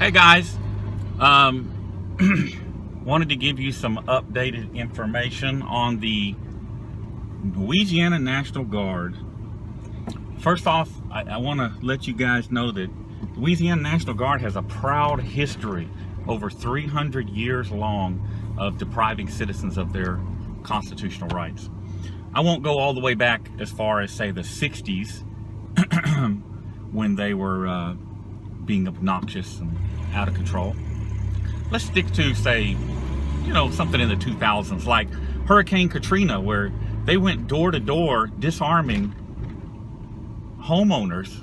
Hey guys, wanted to give you some updated information on the Louisiana National Guard. First off, I want to let you guys know that Louisiana National Guard has a proud history over 300 years long of depriving citizens of their constitutional rights. I won't go all the way back as far as, say, the 60s when they were being obnoxious and out of control. Let's stick to, say, something in the 2000s, like Hurricane Katrina, where they went door to door disarming homeowners,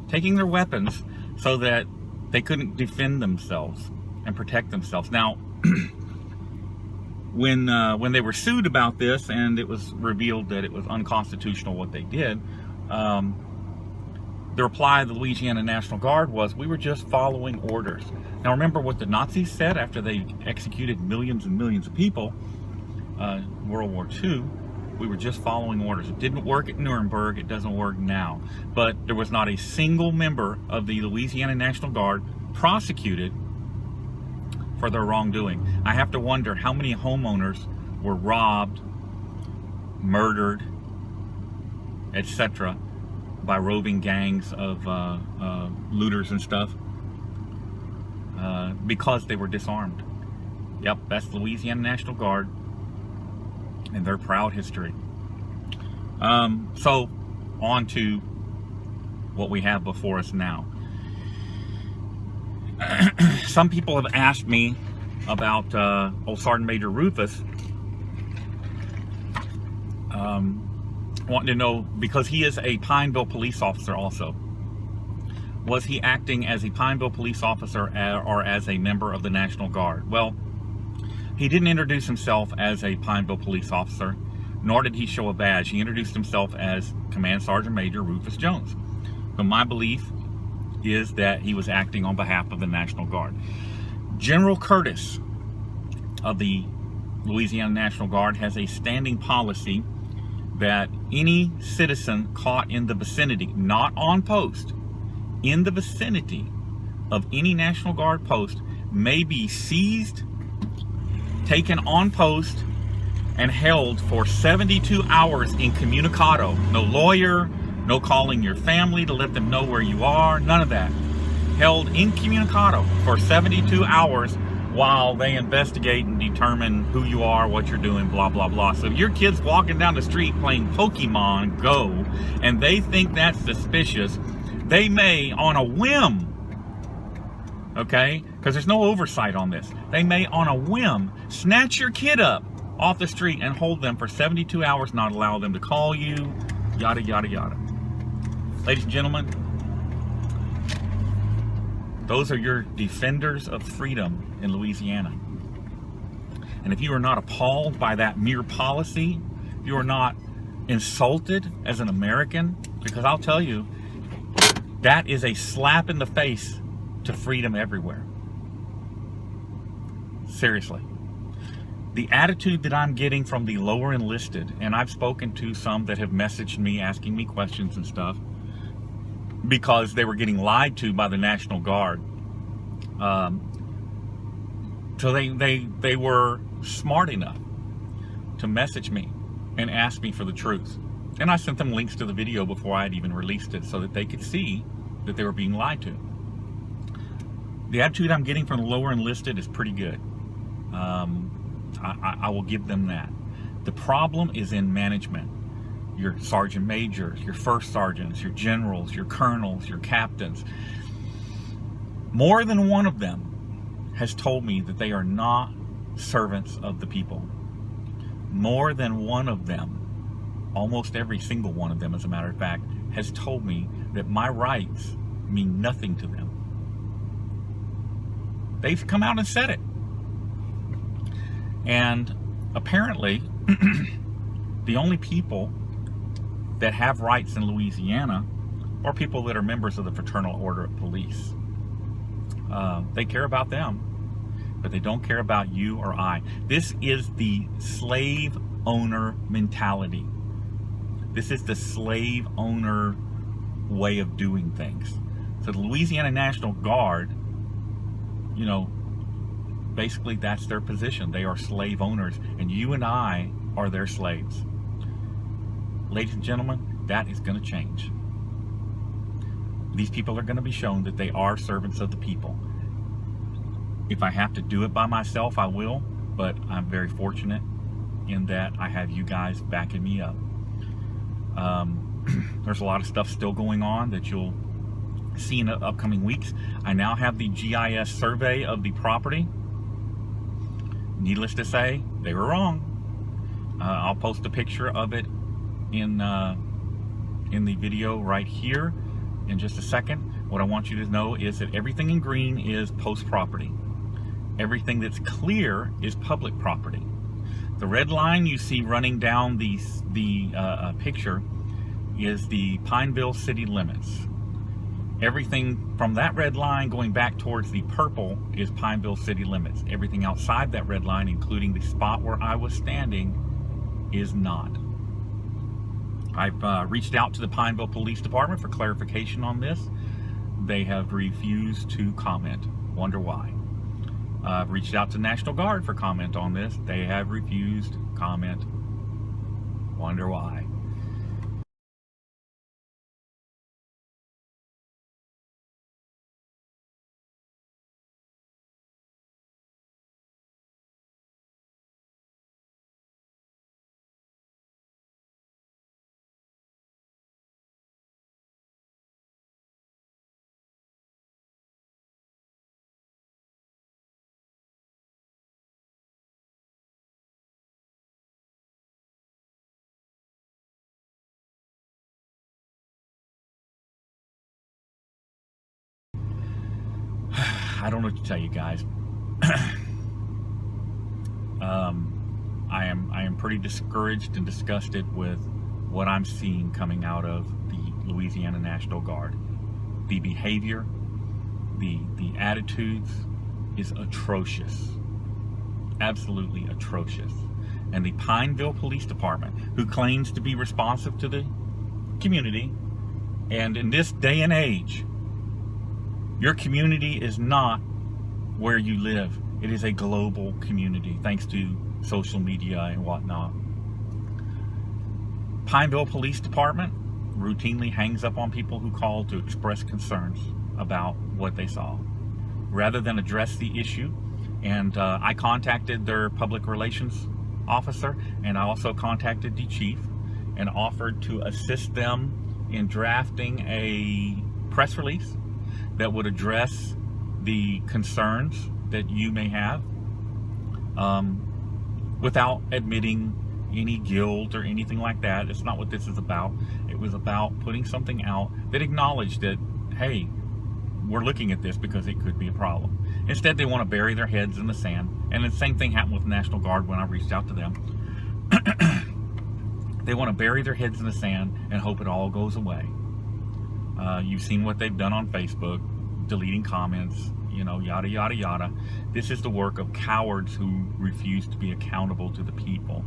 taking their weapons so that they couldn't defend themselves and protect themselves. Now, when they were sued about this and it was revealed that it was unconstitutional what they did, the reply of the Louisiana National Guard was, we were just following orders. Now remember what the Nazis said after they executed millions and millions of people, World War II, we were just following orders. It didn't work at Nuremberg, it doesn't work now. But there was not a single member of the Louisiana National Guard prosecuted for their wrongdoing. I have to wonder how many homeowners were robbed, murdered, etc. by roving gangs of looters and stuff because they were disarmed. Yep, that's the Louisiana National Guard and their proud history. So on to what we have before us now. Some people have asked me about old Sergeant Major Rufus, wanting to know, because he is a Pineville police officer also, was he acting as a Pineville police officer or as a member of the National Guard? Well, he didn't introduce himself as a Pineville police officer, nor did he show a badge. He introduced himself as Command Sergeant Major Rufus Jones. But my belief is that he was acting on behalf of the National Guard. General Curtis of the Louisiana National Guard has a standing policy that any citizen caught in the vicinity, not on post, in the vicinity of any National Guard post may be seized, taken on post, and held for 72 hours incommunicado. No lawyer, no calling your family to let them know where you are, none of that. Held incommunicado for 72 hours while they investigate and determine who you are, what you're doing, blah, blah, blah. So if your kid's walking down the street playing Pokemon Go and they think that's suspicious, they may, on a whim, okay, because there's no oversight on this, they may, on a whim, snatch your kid up off the street and hold them for 72 hours, not allow them to call you, yada, yada, yada. Ladies and gentlemen, those are your defenders of freedom in Louisiana. And if you are not appalled by that mere policy, you are not insulted as an American, because I'll tell you, that is a slap in the face to freedom everywhere. Seriously. The attitude that I'm getting from the lower enlisted, and I've spoken to some that have messaged me asking me questions and stuff, because they were getting lied to by the National Guard. So they were smart enough to message me and ask me for the truth. And I sent them links to the video before I had even released it so that they could see that they were being lied to. The attitude I'm getting from the lower enlisted is pretty good. I will give them that. The problem is in management. Your sergeant majors, your first sergeants, your generals, your colonels, your captains. More than one of them has told me that they are not servants of the people. More than one of them, almost every single one of them, as a matter of fact, has told me that my rights mean nothing to them. They've come out and said it. And apparently, the only people that have rights in Louisiana are people that are members of the Fraternal Order of Police. They care about them, but they don't care about you or I. This is the slave owner mentality. This is the slave owner way of doing things. So the Louisiana National Guard you know, basically that's their position. They are slave owners, and you and I are their slaves. Ladies and gentlemen, that is going to change. These people are going to be shown that they are servants of the people. If I have to do it by myself, I will, but I'm very fortunate in that I have you guys backing me up. There's a lot of stuff still going on that you'll see in the upcoming weeks. I now have the GIS survey of the property. Needless to say, they were wrong. I'll post a picture of it in the video right here in just a second. What I want you to know is that everything in green is post property. Everything that's clear is public property. The red line you see running down the picture is the Pineville city limits. Everything from that red line going back towards the purple is Pineville city limits. Everything outside that red line, including the spot where I was standing, is not. I've reached out to the Pineville Police Department for clarification on this. They have refused to comment. Wonder why. I've reached out to National Guard for comment on this. They have refused comment. Wonder why. I don't know what to tell you guys. I am pretty discouraged and disgusted with what I'm seeing coming out of the Louisiana National Guard. The behavior, the attitudes is atrocious. Absolutely atrocious. And the Pineville Police Department, who claims to be responsive to the community, and in this day and age, your community is not where you live. It is a global community, thanks to social media and whatnot. Pineville Police Department routinely hangs up on people who call to express concerns about what they saw, rather than address the issue. And I contacted their public relations officer, and I also contacted the chief and offered to assist them in drafting a press release that would address the concerns that you may have, without admitting any guilt or anything like that. It's not what this is about. It was about putting something out that acknowledged that, hey, we're looking at this because it could be a problem. Instead, they want to bury their heads in the sand. And the same thing happened with the National Guard when I reached out to them. They want to bury their heads in the sand and hope it all goes away. You've seen what they've done on Facebook, deleting comments, you know, yada, yada, yada. This is the work of cowards who refuse to be accountable to the people.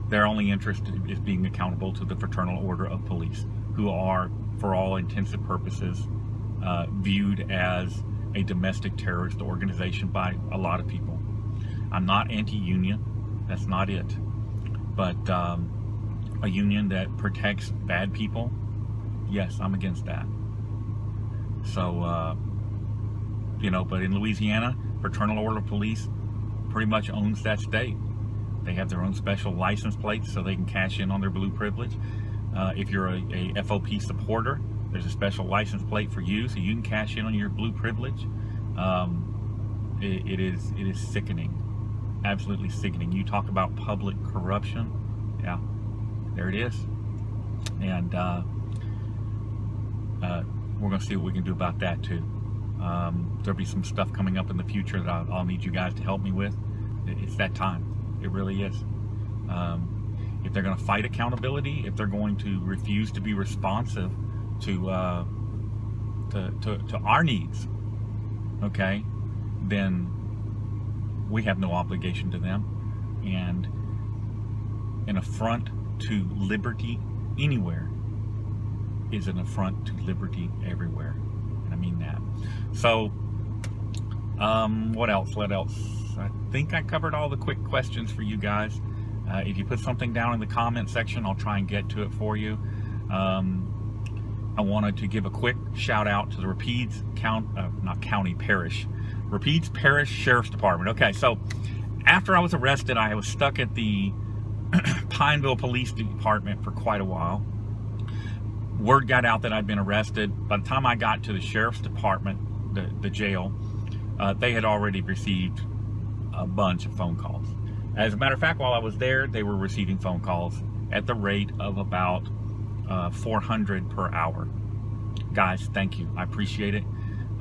Their only interest is being accountable to the Fraternal Order of Police, who are, for all intents and purposes, viewed as a domestic terrorist organization by a lot of people. I'm not anti-union, that's not it. But a union that protects bad people, yes, I'm against that. So, you know, but in Louisiana, Fraternal Order of Police pretty much owns that state. They have their own special license plates so they can cash in on their blue privilege. If you're a FOP supporter, there's a special license plate for you so you can cash in on your blue privilege. It is sickening, absolutely sickening. You talk about public corruption, yeah, there it is. And we're going to see what we can do about that too. There'll be some stuff coming up in the future that I'll need you guys to help me with. It's that time. It really is. If they're going to fight accountability, if they're going to refuse to be responsive to our needs, okay, then we have no obligation to them. And an affront to liberty anywhere is an affront to liberty everywhere. And I mean mean that. So, what else? I think I covered all the quick questions for you guys. If you put something down in the comment section, I'll try and get to it for you. I wanted to give a quick shout out to the Rapides Rapides Parish Sheriff's Department. Okay, so after I was arrested, I was stuck at the Pineville Police Department for quite a while. Word got out that I'd been arrested. By the time I got to the Sheriff's Department, the jail, they had already received a bunch of phone calls. As a matter of fact, while I was there, they were receiving phone calls at the rate of about 400 per hour. Guys, thank you. I appreciate it.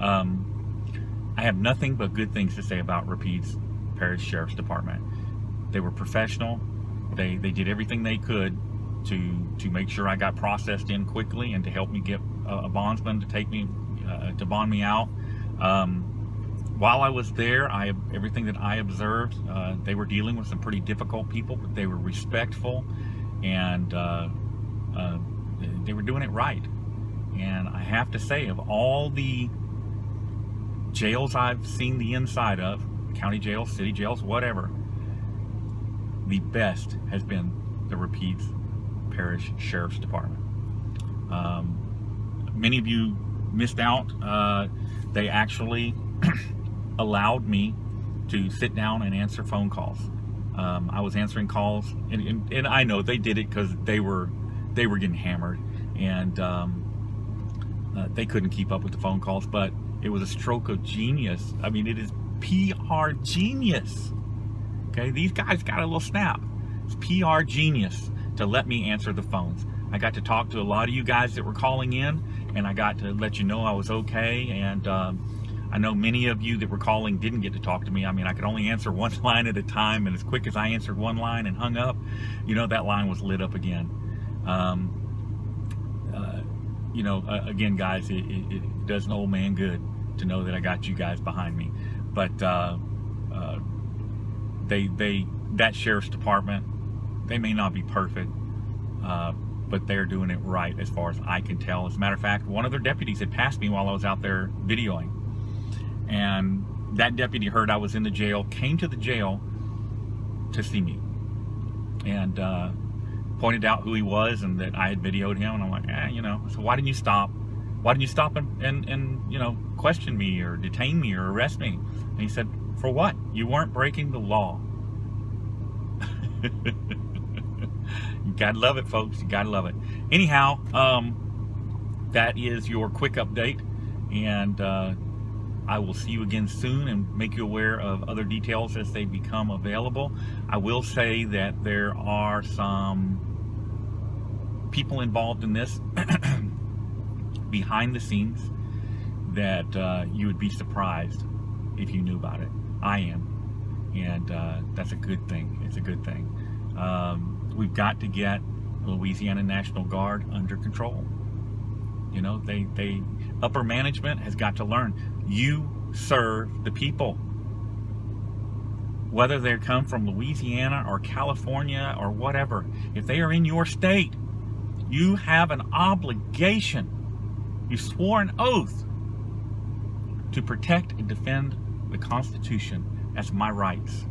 I have nothing but good things to say about Rapides Parish Sheriff's Department. They were professional. They did everything they could to make sure I got processed in quickly and to help me get a bondsman to take me to bond me out. While I was there, everything that I observed, they were dealing with some pretty difficult people, but they were respectful, and they were doing it right. And I have to say, of all the jails I've seen the inside of, county jails, city jails, whatever, the best has been the Rapides Parish Sheriff's Department. Many of you missed out. They actually allowed me to sit down and answer phone calls. I was answering calls, and I know they did it because they were getting hammered, and they couldn't keep up with the phone calls, but it was a stroke of genius. I mean, it is PR genius. Okay, these guys got a little snap. It's PR genius to let me answer the phones. I got to talk to a lot of you guys that were calling in, and I got to let you know I was okay. And I know many of you that were calling didn't get to talk to me. I mean, I could only answer one line at a time, and as quick as I answered one line and hung up, you know, that line was lit up again. You know, again, guys, it does an old man good to know that I got you guys behind me. But that sheriff's department, they may not be perfect, but they're doing it right as far as I can tell. As a matter of fact, one of their deputies had passed me while I was out there videoing, and that deputy heard I was in the jail, came to the jail to see me, and pointed out who he was and that I had videoed him. And I'm like, you know, so why didn't you stop? Why didn't you stop and you know, question me or detain me or arrest me? And he said, for what? You weren't breaking the law. You gotta love it, folks. You gotta love it. Anyhow, that is your quick update, and I will see you again soon and make you aware of other details as they become available. I will say that there are some people involved in this behind the scenes that you would be surprised if you knew about it. I am, and that's a good thing. It's a good thing. We've got to get the Louisiana National Guard under control. You know, they upper management has got to learn. You serve the people, whether they come from Louisiana or California or whatever. If they are in your state, you have an obligation. You swore an oath to protect and defend the Constitution. That's my rights.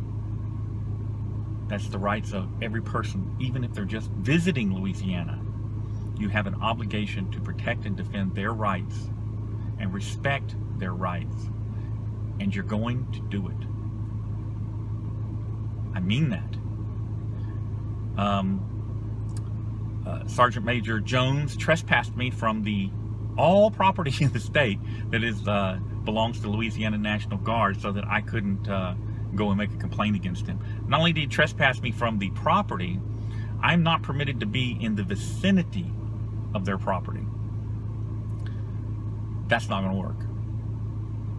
That's the rights of every person, even if they're just visiting Louisiana. You have an obligation to protect and defend their rights and respect their rights. And you're going to do it. I mean that. Sergeant Major Jones trespassed me from all property in the state that belongs to Louisiana National Guard, so that I couldn't go and make a complaint against him. Not only did he trespass me from the property, I'm not permitted to be in the vicinity of their property. That's not going to work.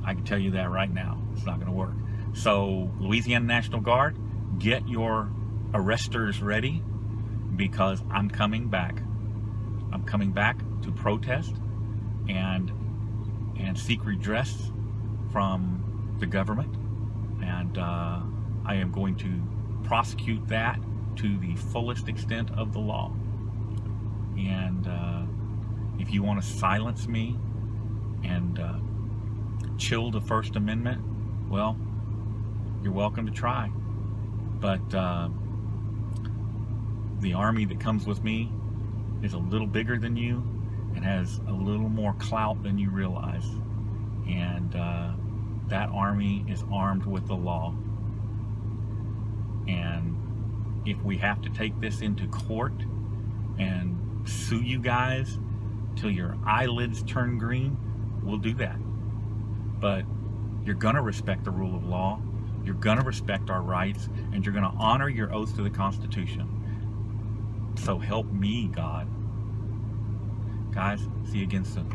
I can tell you that right now. It's not going to work. So, Louisiana National Guard, get your arresters ready, because I'm coming back. I'm coming back to protest and seek redress from the government. And I am going to prosecute that to the fullest extent of the law. And if you want to silence me, and chill the First Amendment, well, you're welcome to try. But the army that comes with me is a little bigger than you and has a little more clout than you realize. And that army is armed with the law. And if we have to take this into court and sue you guys till your eyelids turn green, we'll do that. But you're gonna respect the rule of law, you're gonna respect our rights, and you're gonna honor your oath to the Constitution. So help me, God. Guys, see you again soon.